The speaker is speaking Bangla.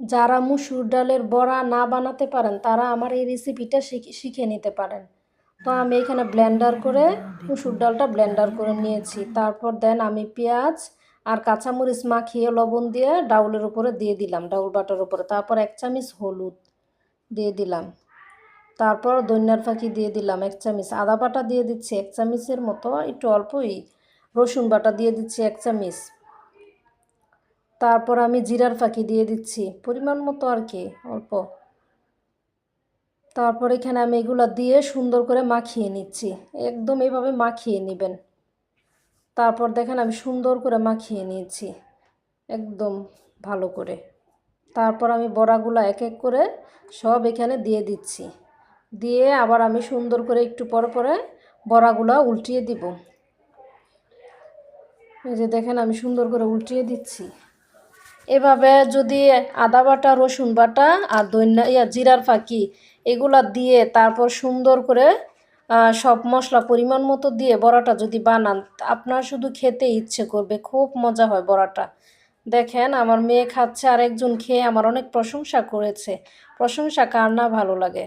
যারা মুসুর ডালের বড়া না বানাতে পারেন তারা আমার এই রেসিপিটা শিখে নিতে পারেন। তো আমি এখানে ব্লেন্ডার করে মুসুর ডালটা ব্লেন্ডার করে নিয়েছি। তারপর দেন আমি পেঁয়াজ আর কাঁচামরিচ মাখিয়ে লবণ দিয়ে ডাউলের উপরে দিয়ে দিলাম, ডাউল বাটার উপরে। তারপর 1 চামচ হলুদ দিয়ে দিলাম। তারপর ধনিয়ার ফাঁকি দিয়ে দিলাম 1 চামচ, আদা বাটা দিয়ে দিচ্ছি 1 চামচের মতো, একটু অল্পই। রসুন বাটা দিয়ে দিচ্ছি 1 চামচ। তারপর আমি জিরার ফাঁকি দিয়ে দিচ্ছি পরিমাণ মতো আর কি, অল্প। তারপর এখানে আমি এগুলো দিয়ে সুন্দর করে মাখিয়ে নিচ্ছি, একদম এইভাবে মাখিয়ে নেবেন। তারপর দেখেন আমি সুন্দর করে মাখিয়ে নিয়েছি একদম ভালো করে। তারপর আমি বড়াগুলো এক এক করে সব এখানে দিয়ে দিচ্ছি, দিয়ে আবার আমি সুন্দর করে একটু পরে পরে বড়াগুলো উল্টিয়ে দিব। এই যে দেখেন আমি সুন্দর করে উল্টিয়ে দিচ্ছি। এভাবে যদি আদা বাটা, রসুন বাটা আর জিরার ফাঁকি এগুলা দিয়ে তারপর সুন্দর করে সব মশলা পরিমাণ মতো দিয়ে বড়াটা যদি বানান, আপনার শুধু খেতে ইচ্ছে করবে, খুব মজা হয় বড়াটা। দেখেন আমার মেয়ে খাচ্ছে, আর একজন খেয়ে আমার অনেক প্রশংসা করেছে। প্রশংসা কার না ভালো লাগে।